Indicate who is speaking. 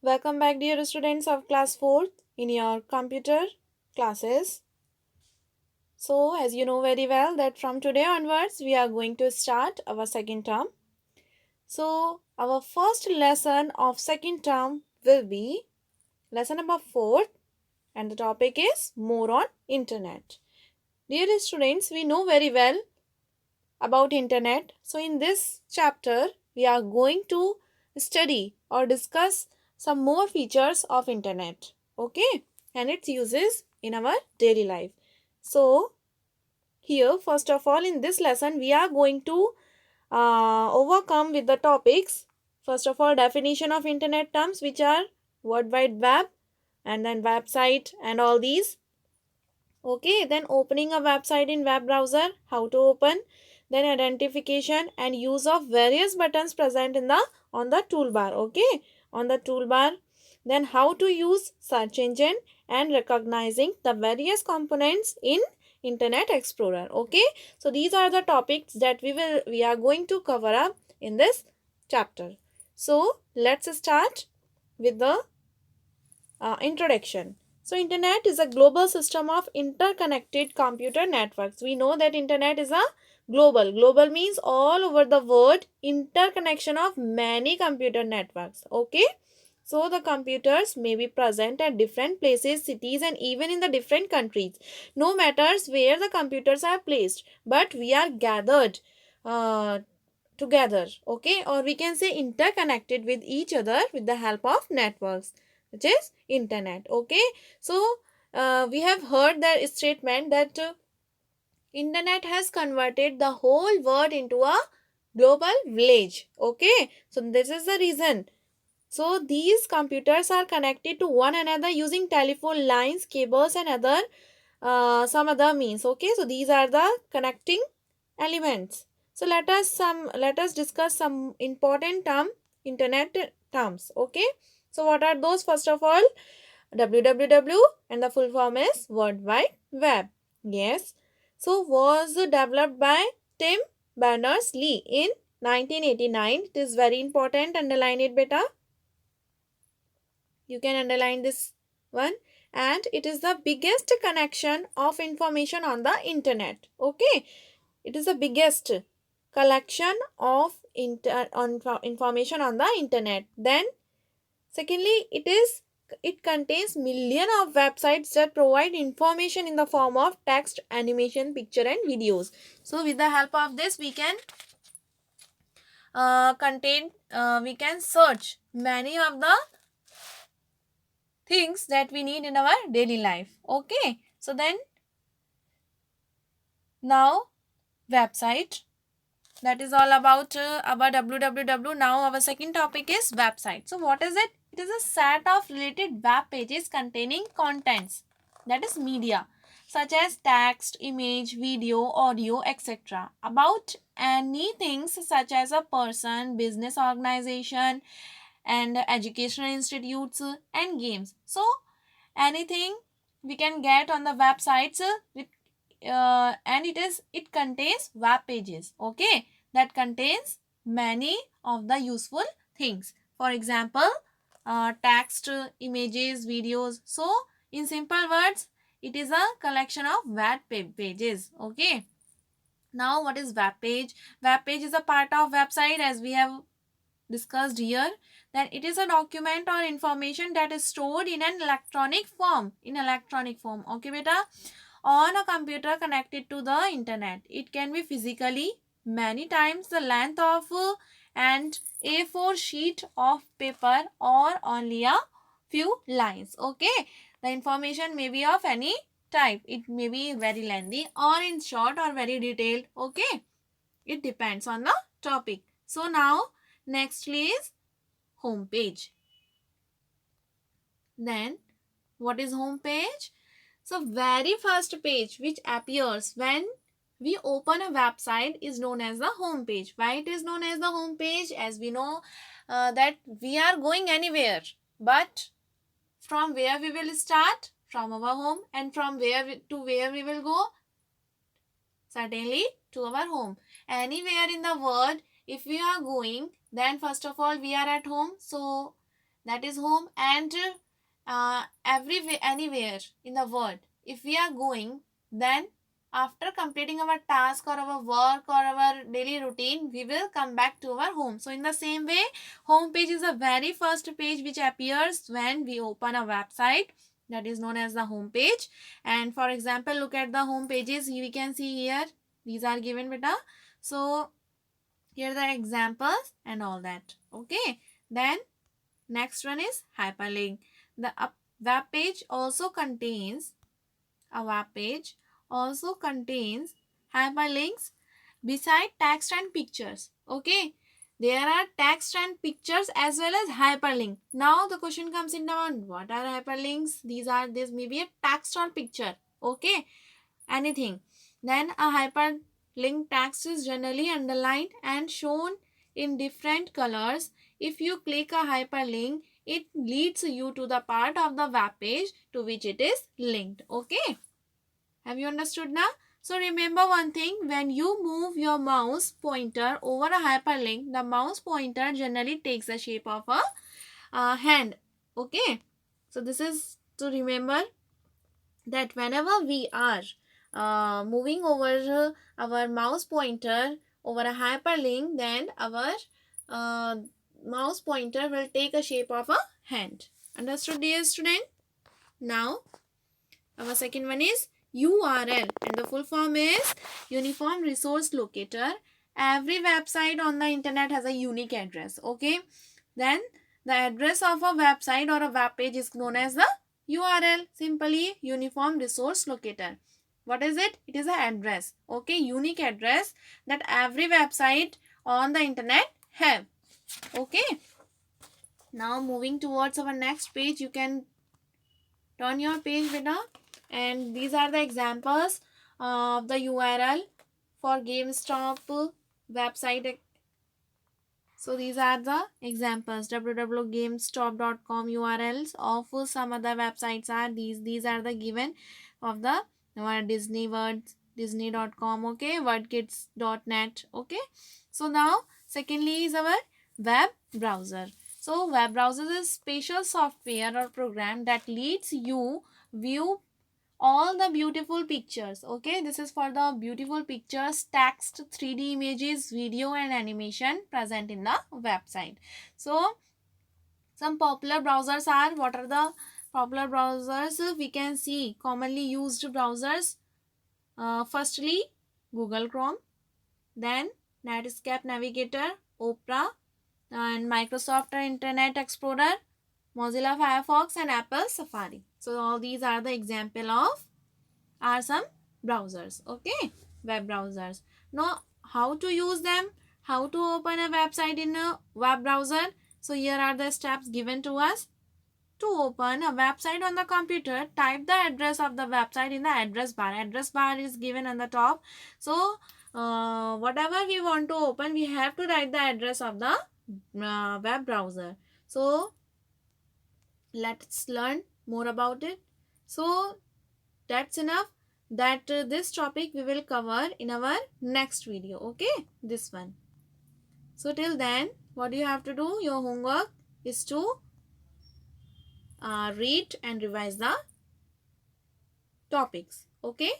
Speaker 1: Welcome back, dear students of class 4th in your computer classes. So, as you know very well that from today onwards we are going to start our second term. So, our first lesson of second term will be lesson number 4 and the topic is more on internet. Dear students, we know very well about internet. So, in this chapter we are going to study or discuss some more features of internet. Okay, and its uses in our daily life. So, here first of all in this lesson we are going to overcome with the topics. First of all, definition of internet terms which are World Wide Web and then website and all these. Okay, then opening a website in web browser, how to open, then identification and use of various buttons present in the on the toolbar. Okay, on the toolbar, then how to use search engine and recognizing the various components in Internet Explorer. Okay, so these are the topics that we are going to cover up in this chapter. So let's start with the introduction. So internet is a global system of interconnected computer networks. We know that internet is a global. Global means all over the world, interconnection of many computer networks. Okay. So the computers may be present at different places, cities and even in the different countries. No matters where the computers are placed, but we are gathered uh, together. Okay. Or we can say interconnected with each other with the help of networks, which is internet. Okay, so we have heard that statement that internet has converted the whole world into a global village. Okay, so this is the reason. So these computers are connected to one another using telephone lines, cables and other some other means. Okay, so these are the connecting elements. So let us discuss some important internet terms. Okay, so what are those? First of all, www, and the full form is World Wide Web. Yes, so was developed by Tim Berners-Lee in 1989. It is very important. Underline it, beta. You can underline this one. And it is the biggest connection of information on the internet. Okay, it is the biggest collection of information on the internet. Then secondly, it contains million of websites that provide information in the form of text, animation, picture and videos. So with the help of this we can search many of the things that we need in our daily life. Okay, so then now website, that is all about www. Now our second topic is website. So what is it? It is a set of related web pages containing contents, that is media, such as text, image, video, audio, etc. about anything such as a person, business organization and educational institutes and games. So anything we can get on the websites with and it contains web pages. Okay, that contains many of the useful things. For example, text, images, videos. So in simple words, it is a collection of web pages. Okay, now what is web page? Web page is a part of website, as we have discussed here, that it is a document or information that is stored in an electronic form. Okay, beta, on a computer connected to the internet. It can be physically many times the length of an A4 sheet of paper or only a few lines. Okay, the information may be of any type. It may be very lengthy or in short or very detailed. Okay, it depends on the topic. So now next is home page. Then what is home page? So very first page which appears when we open a website is known as the home page. Why it is known as the home page? As we know that we are going anywhere, but from where we will start? From our home. And from where we will go? Certainly to our home. Anywhere in the world, if we are going, then first of all we are at home. So that is home, and everywhere, anywhere in the world, if we are going, then after completing our task or our work or our daily routine, we will come back to our home. So in the same way, home page is the very first page which appears when we open a website, that is known as the home page. And for example, look at the home pages. We can see here, these are given beta. So here are the examples and all that. Okay, then next one is hyperlink. The web page also contains a web page also contains hyperlinks beside text and pictures. Okay, there are text and pictures as well as hyperlink. Now the question comes in down, what are hyperlinks? This may be a text or picture. Okay, anything. Then a hyperlink text is generally underlined and shown in different colors. If you click a hyperlink, it leads you to the part of the web page to which it is linked. Okay, have you understood now? So remember one thing, when you move your mouse pointer over a hyperlink, the mouse pointer generally takes the shape of a hand. Okay, so this is to remember that whenever we are moving over our mouse pointer over a hyperlink, then our uh, mouse pointer will take a shape of a hand. Understood, dear student? Now our second one is URL, and the full form is Uniform Resource Locator. Every website on the internet has a unique address. Okay, then the address of a website or a web page is known as the URL, simply Uniform Resource Locator. What is it? It is an address. Okay, unique address that every website on the internet have. Okay, now moving towards our next page, you can turn your page beta, and these are the examples of the URL for GameStop website. So these are the examples, www.gamestop.com URLs of some other websites are these are the given of the Disney World, disney.com. okay, wordkids.net. okay, so now secondly is our web browser. So web browser is special software or program that lets you view all the beautiful pictures. Okay, this is for the beautiful pictures, text, 3D images, video and animation present in the website. So some popular browsers are, what are the popular browsers? We can see commonly used browsers. Firstly, Google Chrome, then Netscape Navigator, Opera, and Microsoft Internet Explorer, Mozilla Firefox, and Apple Safari. So all these are the example of are some browsers. Okay, web browsers. Now how to use them, how to open a website in a web browser. So here are the steps given to us. To open a website on the computer, type the address of the website in the address bar. Address bar is given on the top. So whatever we want to open, we have to write the address of the web browser. So let's learn more about it. So that's enough. That this topic we will cover in our next video. Okay, this one. So till then, what you have to do, your homework is to read and revise the topics. Okay.